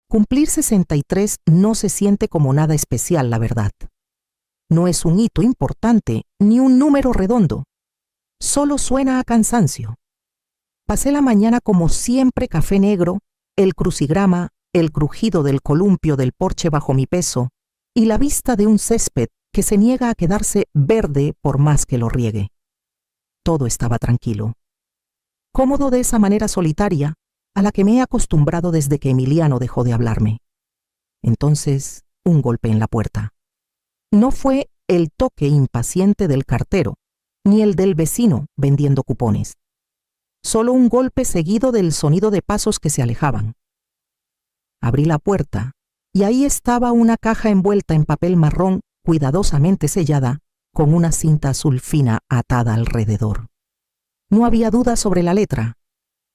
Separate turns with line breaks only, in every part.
Cumplir 63 no se siente como nada especial, la verdad. No es un hito importante ni un número redondo. Solo suena a cansancio. Pasé la mañana como siempre, café negro, el crucigrama, el crujido del columpio del porche bajo mi peso y la vista de un césped que se niega a quedarse verde por más que lo riegue. Todo estaba tranquilo. Cómodo de esa manera solitaria a la que me he acostumbrado desde que Emiliano dejó de hablarme. Entonces, un golpe en la puerta. No fue el toque impaciente del cartero, ni el del vecino vendiendo cupones. Solo un golpe seguido del sonido de pasos que se alejaban. Abrí la puerta y ahí estaba una caja envuelta en papel marrón cuidadosamente sellada con una cinta azul fina atada alrededor. No había duda sobre la letra.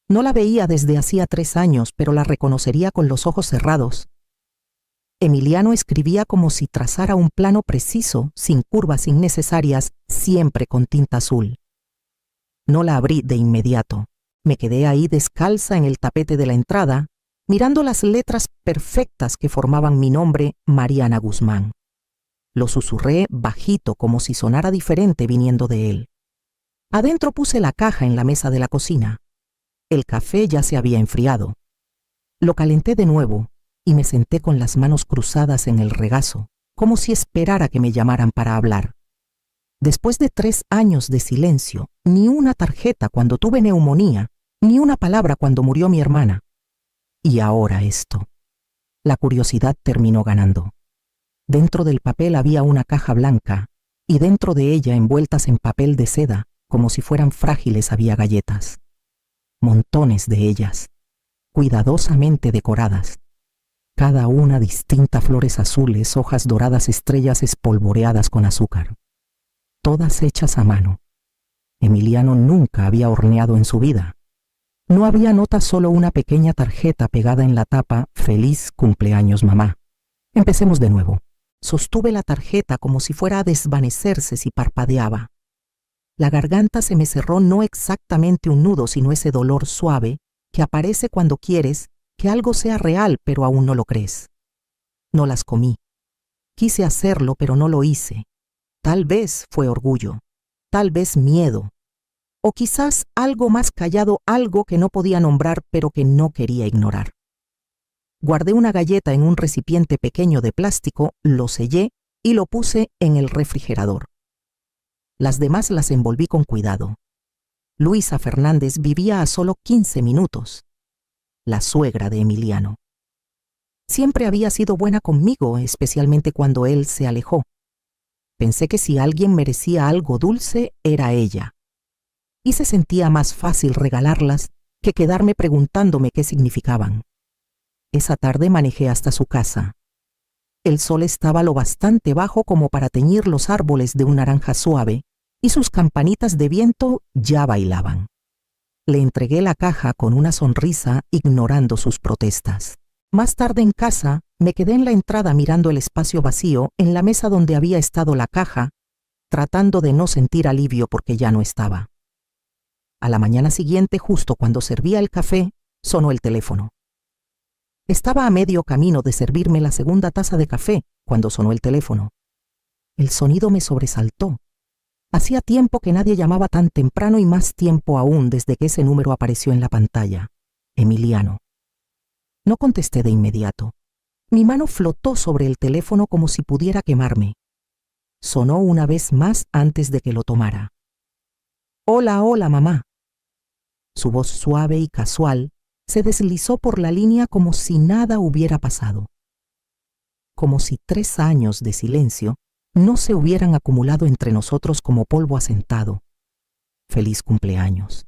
No la veía desde hacía 3 años, pero la reconocería con los ojos cerrados. Emiliano escribía como si trazara un plano preciso, sin curvas innecesarias, siempre con tinta azul. No la abrí de inmediato. Me quedé ahí descalza en el tapete de la entrada, mirando las letras perfectas que formaban mi nombre, Mariana Guzmán. Lo susurré bajito como si sonara diferente viniendo de él. Adentro puse la caja en la mesa de la cocina. El café ya se había enfriado. Lo calenté de nuevo y me senté con las manos cruzadas en el regazo, como si esperara que me llamaran para hablar. Después de 3 años de silencio, ni una tarjeta cuando tuve neumonía, ni una palabra cuando murió mi hermana. Y ahora esto. La curiosidad terminó ganando. Dentro del papel había una caja blanca, y dentro de ella, envueltas en papel de seda, como si fueran frágiles, había galletas. Montones de ellas, cuidadosamente decoradas. Cada una distinta, flores azules, hojas doradas, estrellas espolvoreadas con azúcar. Todas hechas a mano. Emiliano nunca había horneado en su vida. No había nota, solo una pequeña tarjeta pegada en la tapa: «Feliz cumpleaños, mamá». Empecemos de nuevo. Sostuve la tarjeta como si fuera a desvanecerse si parpadeaba. La garganta se me cerró, no exactamente un nudo, sino ese dolor suave que aparece cuando quieres que algo sea real, pero aún no lo crees. No las comí. Quise hacerlo, pero no lo hice. Tal vez fue orgullo, tal vez miedo, o quizás algo más callado, algo que no podía nombrar, pero que no quería ignorar. Guardé una galleta en un recipiente pequeño de plástico, lo sellé y lo puse en el refrigerador. Las demás las envolví con cuidado. Luisa Fernández vivía a solo 15 minutos. La suegra de Emiliano. Siempre había sido buena conmigo, especialmente cuando él se alejó. Pensé que si alguien merecía algo dulce, era ella. Y se sentía más fácil regalarlas que quedarme preguntándome qué significaban. Esa tarde manejé hasta su casa. El sol estaba lo bastante bajo como para teñir los árboles de un naranja suave, y sus campanitas de viento ya bailaban. Le entregué la caja con una sonrisa, ignorando sus protestas. Más tarde en casa, me quedé en la entrada mirando el espacio vacío en la mesa donde había estado la caja, tratando de no sentir alivio porque ya no estaba. A la mañana siguiente, justo cuando servía el café, sonó el teléfono. Estaba a medio camino de servirme la segunda taza de café cuando sonó el teléfono. El sonido me sobresaltó. Hacía tiempo que nadie llamaba tan temprano, y más tiempo aún desde que ese número apareció en la pantalla. Emiliano. No contesté de inmediato. Mi mano flotó sobre el teléfono como si pudiera quemarme. Sonó una vez más antes de que lo tomara. «Hola, hola, mamá». Su voz suave y casual se deslizó por la línea como si nada hubiera pasado. Como si 3 años de silencio no se hubieran acumulado entre nosotros como polvo asentado. «Feliz cumpleaños».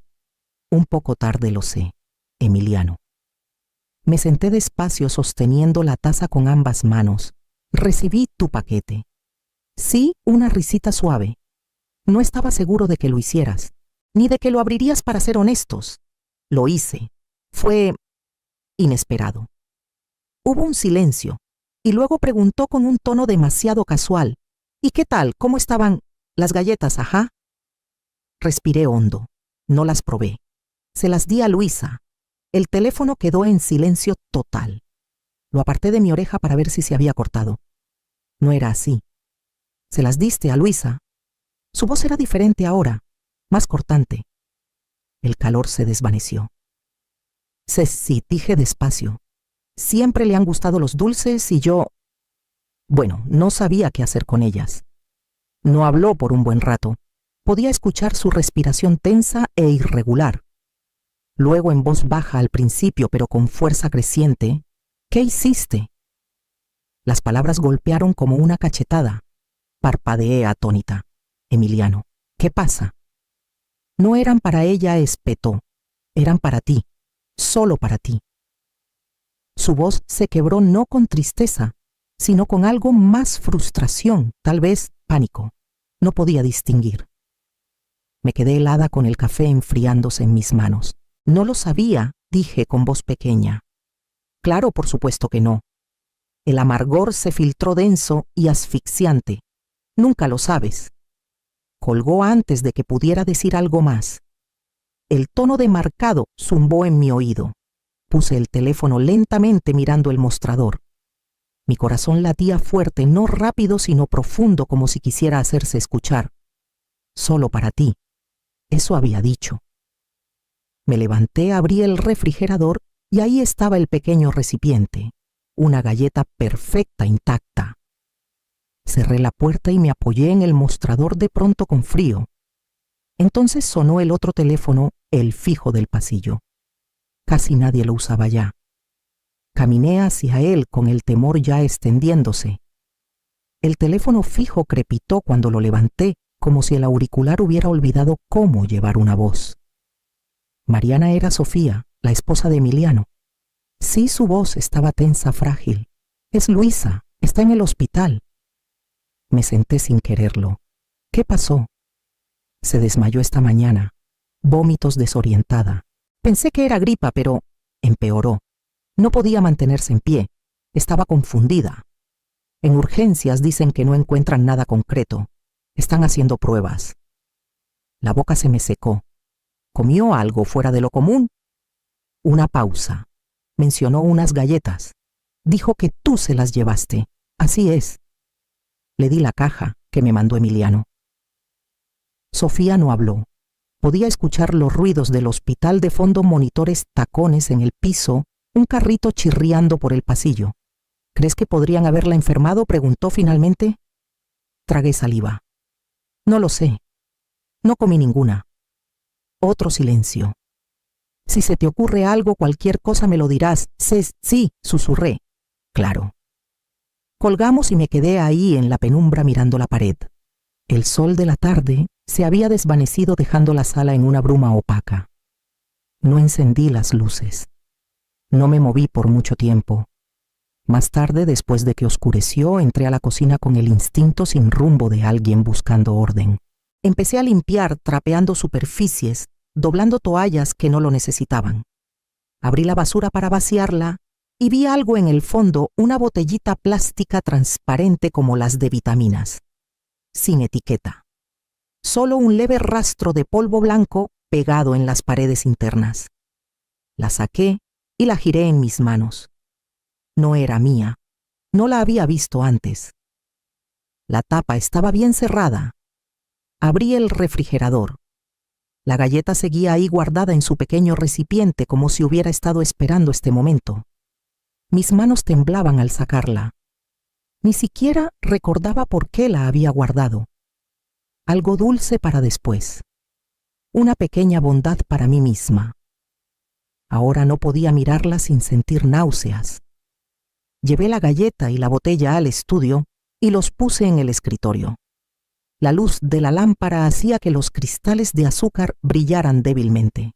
Un poco tarde, lo sé. Emiliano. Me senté despacio sosteniendo la taza con ambas manos. Recibí tu paquete. Sí, una risita suave. No estaba seguro de que lo hicieras, ni de que lo abrirías, para ser honestos. Lo hice. Fue inesperado. Hubo un silencio, y luego preguntó con un tono demasiado casual: «¿Y qué tal? ¿Cómo estaban las galletas, ajá?» Respiré hondo. No las probé. Se las di a Luisa. El teléfono quedó en silencio total. Lo aparté de mi oreja para ver si se había cortado. No era así. ¿Se las diste a Luisa? Su voz era diferente ahora, más cortante. El calor se desvaneció. Sí, dije despacio. Siempre le han gustado los dulces y yo... Bueno, no sabía qué hacer con ellas. No habló por un buen rato. Podía escuchar su respiración tensa e irregular. Luego, en voz baja al principio, pero con fuerza creciente, ¿qué hiciste? Las palabras golpearon como una cachetada. Parpadeé atónita. Emiliano, ¿qué pasa? No eran para ella, espetó. Eran para ti, solo para ti. Su voz se quebró no con tristeza, sino con algo más frustración, tal vez pánico. No podía distinguir. Me quedé helada con el café enfriándose en mis manos. No lo sabía, dije con voz pequeña. Claro, por supuesto que no. El amargor se filtró denso y asfixiante. Nunca lo sabes. Colgó antes de que pudiera decir algo más. El tono de marcado zumbó en mi oído. Puse el teléfono lentamente mirando el mostrador. Mi corazón latía fuerte, no rápido, sino profundo, como si quisiera hacerse escuchar. Solo para ti. Eso había dicho. Me levanté, abrí el refrigerador y ahí estaba el pequeño recipiente, una galleta perfecta, intacta. Cerré la puerta y me apoyé en el mostrador de pronto con frío. Entonces sonó el otro teléfono, el fijo del pasillo. Casi nadie lo usaba ya. Caminé hacia él con el temor ya extendiéndose. El teléfono fijo crepitó cuando lo levanté, como si el auricular hubiera olvidado cómo llevar una voz. Mariana era Sofía, la esposa de Emiliano. Sí, su voz estaba tensa, frágil. Es Luisa, está en el hospital. Me senté sin quererlo. ¿Qué pasó? Se desmayó esta mañana. Vómitos, desorientada. Pensé que era gripa, pero empeoró. No podía mantenerse en pie. Estaba confundida. En urgencias dicen que no encuentran nada concreto. Están haciendo pruebas. La boca se me secó. ¿Comió algo fuera de lo común? Una pausa. Mencionó unas galletas. Dijo que tú se las llevaste. Así es. Le di la caja que me mandó Emiliano. Sofía no habló. Podía escuchar los ruidos del hospital de fondo, monitores, tacones en el piso, un carrito chirriando por el pasillo. ¿Crees que podrían haberla enfermado?, preguntó finalmente. Tragué saliva. No lo sé. No comí ninguna. Otro silencio. Si se te ocurre algo, cualquier cosa me lo dirás. Sí, susurré. Claro. Colgamos y me quedé ahí en la penumbra mirando la pared. El sol de la tarde se había desvanecido dejando la sala en una bruma opaca. No encendí las luces. No me moví por mucho tiempo. Más tarde, después de que oscureció, entré a la cocina con el instinto sin rumbo de alguien buscando orden. Empecé a limpiar, trapeando superficies, doblando toallas que no lo necesitaban. Abrí la basura para vaciarla y vi algo en el fondo, una botellita plástica transparente como las de vitaminas, sin etiqueta. Solo un leve rastro de polvo blanco pegado en las paredes internas. La saqué y la giré en mis manos. No era mía. No la había visto antes. La tapa estaba bien cerrada. Abrí el refrigerador. La galleta seguía ahí guardada en su pequeño recipiente como si hubiera estado esperando este momento. Mis manos temblaban al sacarla. Ni siquiera recordaba por qué la había guardado. Algo dulce para después. Una pequeña bondad para mí misma. Ahora no podía mirarla sin sentir náuseas. Llevé la galleta y la botella al estudio y los puse en el escritorio. La luz de la lámpara hacía que los cristales de azúcar brillaran débilmente.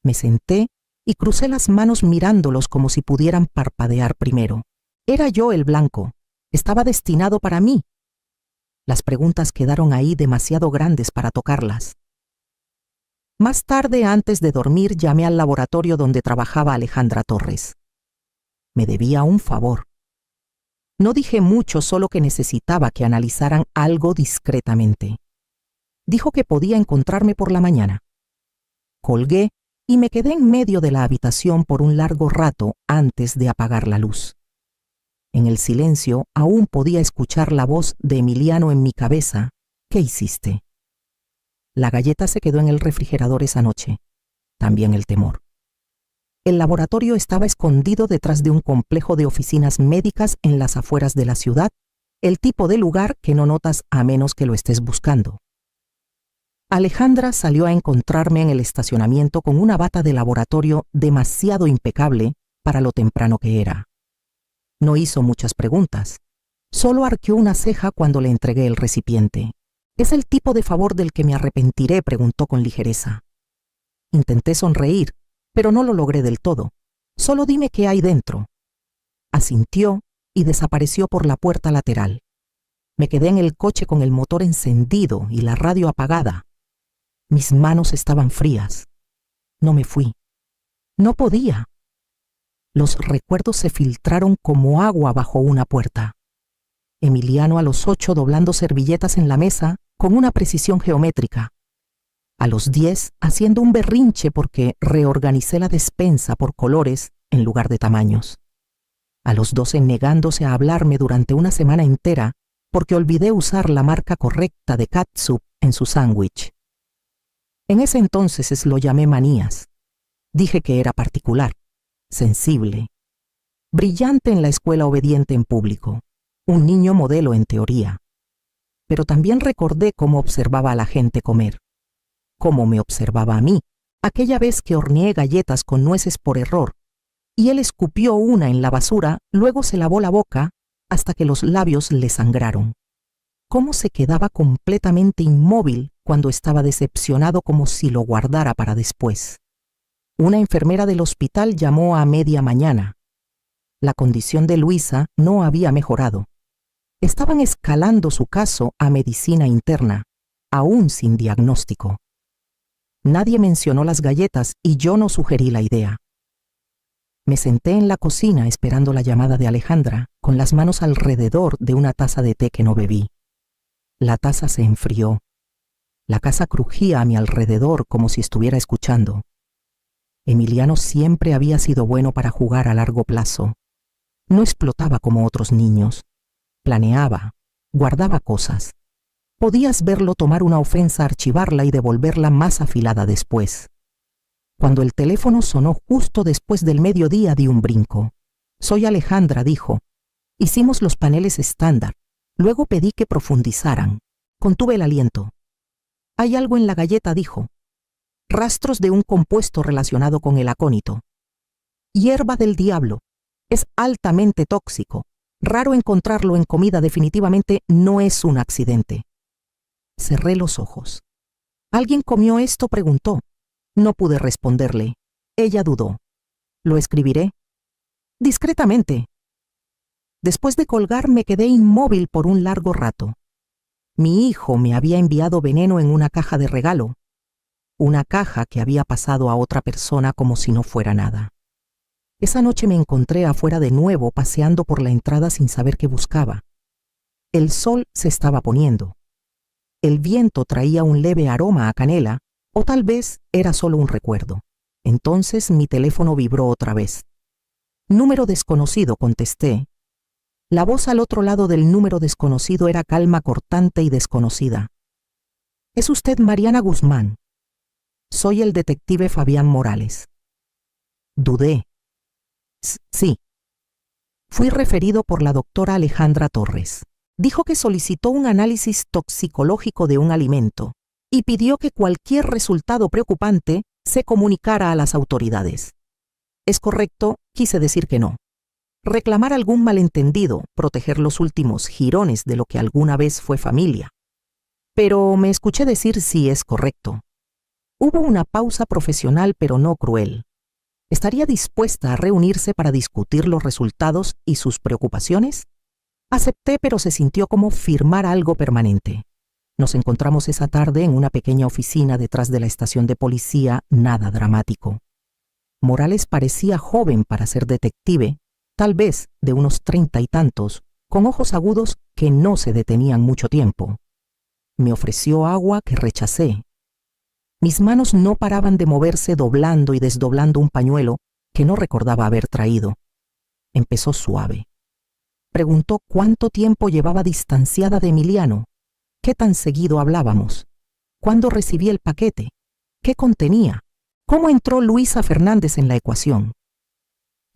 Me senté y crucé las manos mirándolos como si pudieran parpadear primero. Era yo el blanco. Estaba destinado para mí. Las preguntas quedaron ahí demasiado grandes para tocarlas. Más tarde, antes de dormir, llamé al laboratorio donde trabajaba Alejandra Torres. Me debía un favor. No dije mucho, solo que necesitaba que analizaran algo discretamente. Dijo que podía encontrarme por la mañana. Colgué y me quedé en medio de la habitación por un largo rato antes de apagar la luz. En el silencio aún podía escuchar la voz de Emiliano en mi cabeza. ¿Qué hiciste? La galleta se quedó en el refrigerador esa noche. También el temor. El laboratorio estaba escondido detrás de un complejo de oficinas médicas en las afueras de la ciudad, el tipo de lugar que no notas a menos que lo estés buscando. Alejandra salió a encontrarme en el estacionamiento con una bata de laboratorio demasiado impecable para lo temprano que era. No hizo muchas preguntas. Solo arqueó una ceja cuando le entregué el recipiente. «¿Es el tipo de favor del que me arrepentiré?», preguntó con ligereza. Intenté sonreír, pero no lo logré del todo. «Solo dime qué hay dentro». Asintió y desapareció por la puerta lateral. Me quedé en el coche con el motor encendido y la radio apagada. Mis manos estaban frías. No me fui. No podía. Los recuerdos se filtraron como agua bajo una puerta. Emiliano a los 8 doblando servilletas en la mesa con una precisión geométrica. A los 10 haciendo un berrinche porque reorganicé la despensa por colores en lugar de tamaños. A los 12 negándose a hablarme durante una semana entera porque olvidé usar la marca correcta de catsup en su sándwich. En ese entonces lo llamé manías. Dije que era particular, sensible, brillante en la escuela, obediente en público, un niño modelo en teoría. Pero también recordé cómo observaba a la gente comer, cómo me observaba a mí, aquella vez que horneé galletas con nueces por error, y él escupió una en la basura, luego se lavó la boca hasta que los labios le sangraron. Cómo se quedaba completamente inmóvil cuando estaba decepcionado, como si lo guardara para después. Una enfermera del hospital llamó a media mañana. La condición de Luisa no había mejorado. Estaban escalando su caso a medicina interna, aún sin diagnóstico. Nadie mencionó las galletas y yo no sugerí la idea. Me senté en la cocina esperando la llamada de Alejandra, con las manos alrededor de una taza de té que no bebí. La taza se enfrió. La casa crujía a mi alrededor como si estuviera escuchando. Emiliano siempre había sido bueno para jugar a largo plazo. No explotaba como otros niños. Planeaba, guardaba cosas. Podías verlo tomar una ofensa, archivarla y devolverla más afilada después. Cuando el teléfono sonó justo después del mediodía, di un brinco. «Soy Alejandra», dijo. Hicimos los paneles estándar. Luego pedí que profundizaran. Contuve el aliento. «Hay algo en la galleta», dijo. «Rastros de un compuesto relacionado con el acónito. Hierba del diablo. Es altamente tóxico. Raro encontrarlo en comida, definitivamente no es un accidente». Cerré los ojos. «¿Alguien comió esto?», preguntó. No pude responderle. Ella dudó. «¿Lo escribiré?» «Discretamente». Después de colgar me quedé inmóvil por un largo rato. Mi hijo me había enviado veneno en una caja de regalo. Una caja que había pasado a otra persona como si no fuera nada. Esa noche me encontré afuera de nuevo, paseando por la entrada sin saber qué buscaba. El sol se estaba poniendo. El viento traía un leve aroma a canela, o tal vez era solo un recuerdo. Entonces mi teléfono vibró otra vez. «Número desconocido», contesté. La voz al otro lado del número desconocido era calma, cortante y desconocida. «¿Es usted Mariana Guzmán?» «Soy el detective Fabián Morales». Dudé. «Sí». Fui referido por la doctora Alejandra Torres. Dijo que solicitó un análisis toxicológico de un alimento y pidió que cualquier resultado preocupante se comunicara a las autoridades. «¿Es correcto?», quise decir que no. Reclamar algún malentendido, proteger los últimos jirones de lo que alguna vez fue familia. Pero me escuché decir «sí, es correcto». Hubo una pausa profesional, pero no cruel. ¿Estaría dispuesta a reunirse para discutir los resultados y sus preocupaciones? Acepté, pero se sintió como firmar algo permanente. Nos encontramos esa tarde en una pequeña oficina detrás de la estación de policía, nada dramático. Morales parecía joven para ser detective, tal vez de unos 30 y tantos, con ojos agudos que no se detenían mucho tiempo. Me ofreció agua que rechacé. Mis manos no paraban de moverse doblando y desdoblando un pañuelo que no recordaba haber traído. Empezó suave. Preguntó cuánto tiempo llevaba distanciada de Emiliano, qué tan seguido hablábamos, cuándo recibí el paquete, qué contenía, cómo entró Luisa Fernández en la ecuación.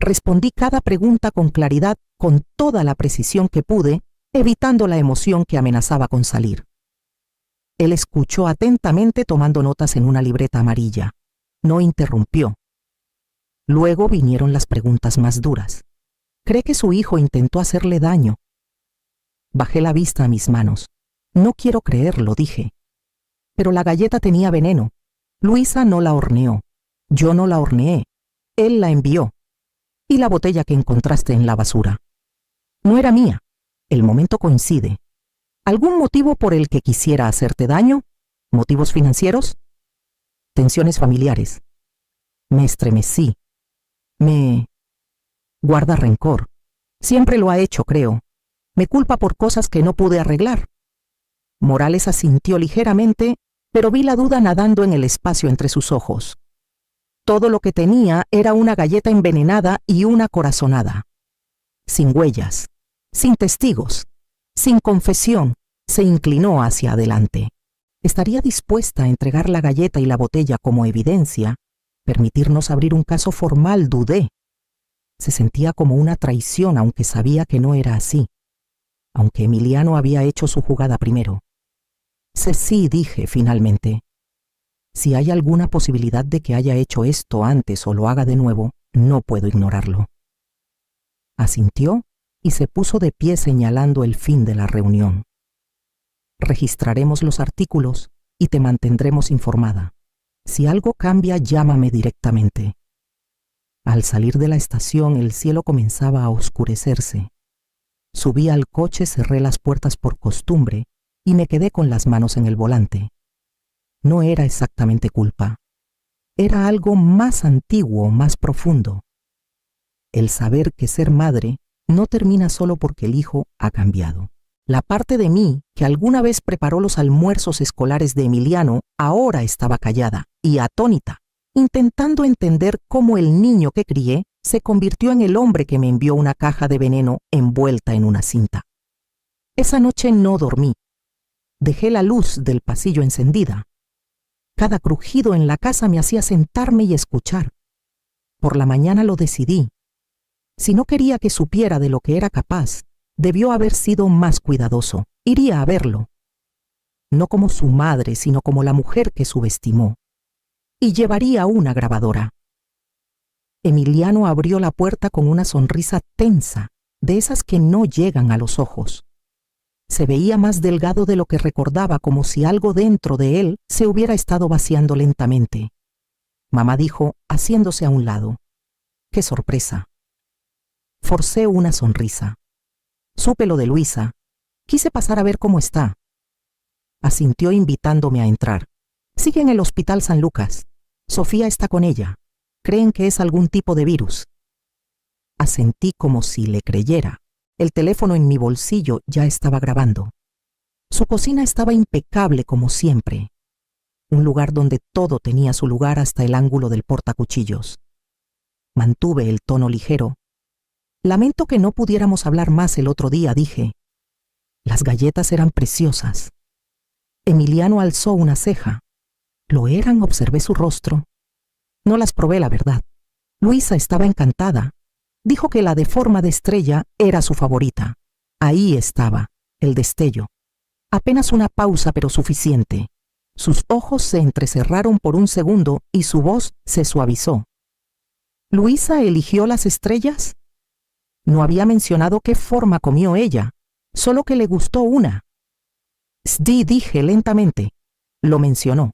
Respondí cada pregunta con claridad, con toda la precisión que pude, evitando la emoción que amenazaba con salir. Él escuchó atentamente tomando notas en una libreta amarilla. No interrumpió. Luego vinieron las preguntas más duras. ¿Cree que su hijo intentó hacerle daño? Bajé la vista a mis manos. No quiero creerlo, dije. Pero la galleta tenía veneno. Luisa no la horneó. Yo no la horneé. Él la envió. Y la botella que encontraste en la basura. No era mía. El momento coincide. ¿Algún motivo por el que quisiera hacerte daño? ¿Motivos financieros? ¿Tensiones familiares? Me estremecí. Guarda rencor. Siempre lo ha hecho, creo. Me culpa por cosas que no pude arreglar. Morales asintió ligeramente, pero vi la duda nadando en el espacio entre sus ojos. Todo lo que tenía era una galleta envenenada y una corazonada. Sin huellas, sin testigos, sin confesión, se inclinó hacia adelante. ¿Estaría dispuesta a entregar la galleta y la botella como evidencia? Permitirnos abrir un caso formal, dudé. Se sentía como una traición, aunque sabía que no era así. Aunque Emiliano había hecho su jugada primero. Sí, dije finalmente. Si hay alguna posibilidad de que haya hecho esto antes o lo haga de nuevo, no puedo ignorarlo. Asintió y se puso de pie señalando el fin de la reunión. Registraremos los artículos y te mantendremos informada. Si algo cambia, llámame directamente. Al salir de la estación, el cielo comenzaba a oscurecerse. Subí al coche, cerré las puertas por costumbre y me quedé con las manos en el volante. No era exactamente culpa. Era algo más antiguo, más profundo. El saber que ser madre no termina solo porque el hijo ha cambiado. La parte de mí que alguna vez preparó los almuerzos escolares de Emiliano ahora estaba callada y atónita, intentando entender cómo el niño que crié se convirtió en el hombre que me envió una caja de veneno envuelta en una cinta. Esa noche no dormí. Dejé la luz del pasillo encendida. Cada crujido en la casa me hacía sentarme y escuchar. Por la mañana lo decidí. Si no quería que supiera de lo que era capaz, debió haber sido más cuidadoso. Iría a verlo. No como su madre, sino como la mujer que subestimó. Y llevaría una grabadora. Emiliano abrió la puerta con una sonrisa tensa, de esas que no llegan a los ojos. Se veía más delgado de lo que recordaba, como si algo dentro de él se hubiera estado vaciando lentamente. Mamá dijo, haciéndose a un lado. ¡Qué sorpresa! Forcé una sonrisa. Supe lo de Luisa. Quise pasar a ver cómo está. Asintió invitándome a entrar. Sigue en el Hospital San Lucas. Sofía está con ella. Creen que es algún tipo de virus. Asentí como si le creyera. El teléfono en mi bolsillo ya estaba grabando. Su cocina estaba impecable como siempre. Un lugar donde todo tenía su lugar hasta el ángulo del portacuchillos. Mantuve el tono ligero. Lamento que no pudiéramos hablar más el otro día, dije. Las galletas eran preciosas. Emiliano alzó una ceja. ¿Lo eran? Observé su rostro. No las probé, la verdad. Luisa estaba encantada. Dijo que la de forma de estrella era su favorita. Ahí estaba, el destello. Apenas una pausa, pero suficiente. Sus ojos se entrecerraron por un segundo y su voz se suavizó. ¿Luisa eligió las estrellas? No había mencionado qué forma comió ella, solo que le gustó una. Sí, dije lentamente. Lo mencionó.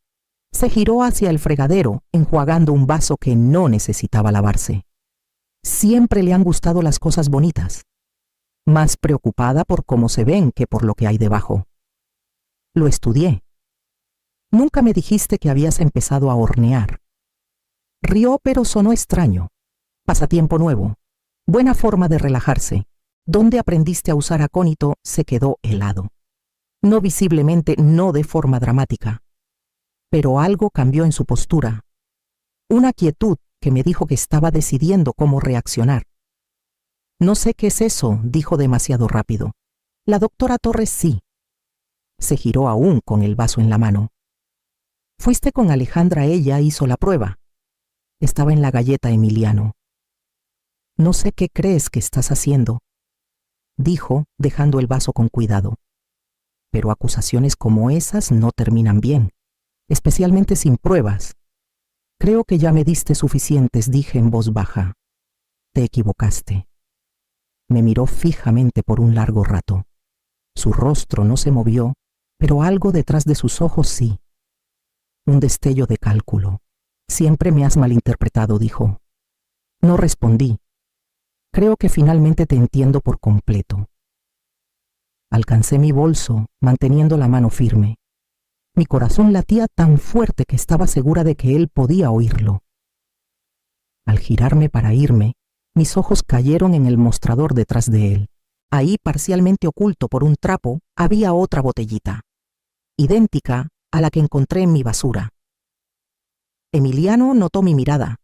Se giró hacia el fregadero, enjuagando un vaso que no necesitaba lavarse. Siempre le han gustado las cosas bonitas. Más preocupada por cómo se ven que por lo que hay debajo. Lo estudié. Nunca me dijiste que habías empezado a hornear. Rió, pero sonó extraño. Pasatiempo nuevo. Buena forma de relajarse. ¿Dónde aprendiste a usar acónito? Se quedó helado. No visiblemente, no de forma dramática. pero algo cambió en su postura. Una quietud que me dijo que estaba decidiendo cómo reaccionar. No sé qué es eso, dijo demasiado rápido. La doctora Torres sí. Se giró aún con el vaso en la mano. Fuiste con Alejandra, ella hizo la prueba. Estaba en la galleta, Emiliano. No sé qué crees que estás haciendo, dijo, dejando el vaso con cuidado. Pero acusaciones como esas no terminan bien, especialmente sin pruebas. Creo que ya me diste suficientes, dije en voz baja. Te equivocaste. Me miró fijamente por un largo rato. Su rostro no se movió, pero algo detrás de sus ojos sí. Un destello de cálculo. Siempre me has malinterpretado, dijo. No respondí. Creo que finalmente te entiendo por completo. Alcancé mi bolso, manteniendo la mano firme. Mi corazón latía tan fuerte que estaba segura de que él podía oírlo. Al girarme para irme, mis ojos cayeron en el mostrador detrás de él. Ahí, parcialmente oculto por un trapo, había otra botellita, idéntica a la que encontré en mi basura. Emiliano notó mi mirada.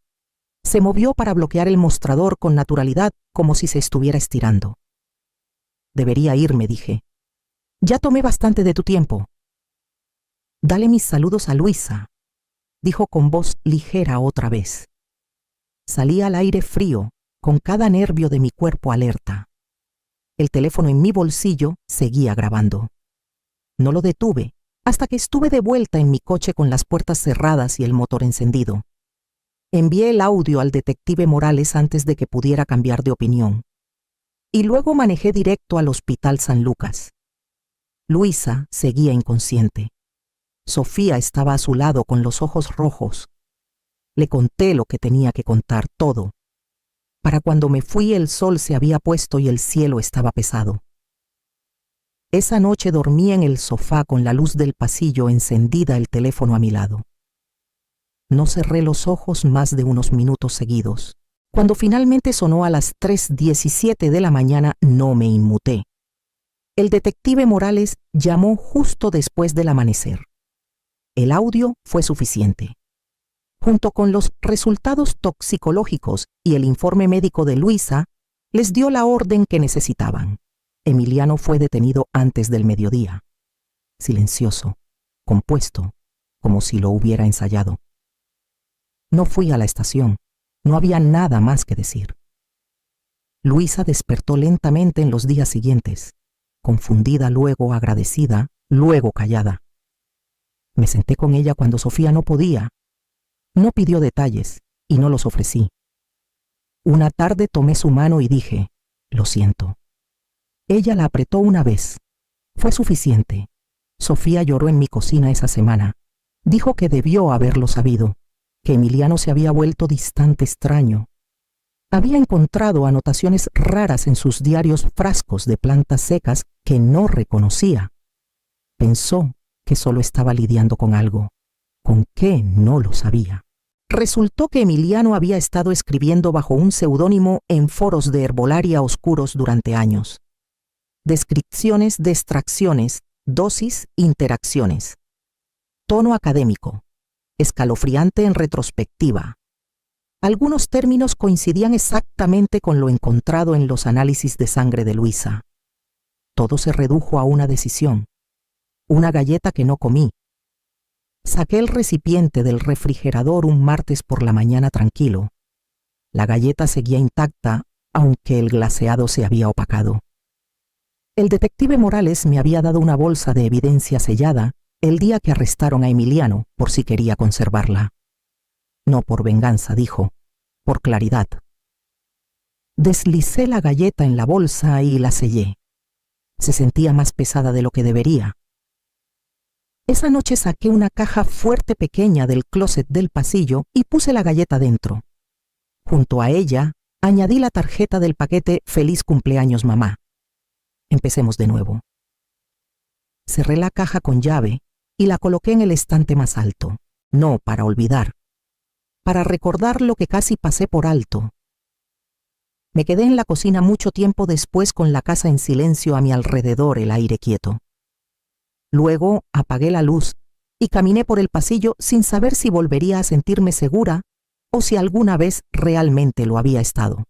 Se movió para bloquear el mostrador con naturalidad, como si se estuviera estirando. Debería irme, dije. Ya tomé bastante de tu tiempo. Dale mis saludos a Luisa, dijo con voz ligera otra vez. Salí al aire frío, con cada nervio de mi cuerpo alerta. El teléfono en mi bolsillo seguía grabando. No lo detuve hasta que estuve de vuelta en mi coche con las puertas cerradas y el motor encendido. Envié el audio al detective Morales antes de que pudiera cambiar de opinión. Y luego manejé directo al Hospital San Lucas. Luisa seguía inconsciente. Sofía estaba a su lado con los ojos rojos. Le conté lo que tenía que contar, todo. Para cuando me fui el sol se había puesto y el cielo estaba pesado. Esa noche dormí en el sofá con la luz del pasillo encendida, el teléfono a mi lado. No cerré los ojos más de unos minutos seguidos. Cuando finalmente sonó a las 3:17 de la mañana, no me inmuté. El detective Morales llamó justo después del amanecer. El audio fue suficiente. Junto con los resultados toxicológicos y el informe médico de Luisa, les dio la orden que necesitaban. Emiliano fue detenido antes del mediodía. Silencioso, compuesto, como si lo hubiera ensayado. No fui a la estación. No había nada más que decir. Luisa despertó lentamente en los días siguientes, confundida, luego agradecida, luego callada. Me senté con ella cuando Sofía no podía. No pidió detalles y no los ofrecí. Una tarde tomé su mano y dije, lo siento. Ella la apretó una vez. Fue suficiente. Sofía lloró en mi cocina esa semana. Dijo que debió haberlo sabido, que Emiliano se había vuelto distante, extraño. Había encontrado anotaciones raras en sus diarios, frascos de plantas secas que no reconocía. Pensó que solo estaba lidiando con algo. ¿Con qué? No lo sabía. Resultó que Emiliano había estado escribiendo bajo un seudónimo en foros de herbolaria oscuros durante años. Descripciones de extracciones, dosis, interacciones. Tono académico. Escalofriante en retrospectiva. Algunos términos coincidían exactamente con lo encontrado en los análisis de sangre de Luisa. Todo se redujo a una decisión. Una galleta que no comí. Saqué el recipiente del refrigerador un martes por la mañana tranquilo. La galleta seguía intacta, aunque el glaseado se había opacado. El detective Morales me había dado una bolsa de evidencia sellada el día que arrestaron a Emiliano, por si quería conservarla. No por venganza, dijo, por claridad. Deslicé la galleta en la bolsa y la sellé. Se sentía más pesada de lo que debería. Esa noche saqué una caja fuerte pequeña del closet del pasillo y puse la galleta dentro. Junto a ella, añadí la tarjeta del paquete Feliz cumpleaños, mamá. Empecemos de nuevo. Cerré la caja con llave y la coloqué en el estante más alto. No para olvidar, para recordar lo que casi pasé por alto. Me quedé en la cocina mucho tiempo después con la casa en silencio a mi alrededor, el aire quieto. Luego apagué la luz y caminé por el pasillo sin saber si volvería a sentirme segura o si alguna vez realmente lo había estado.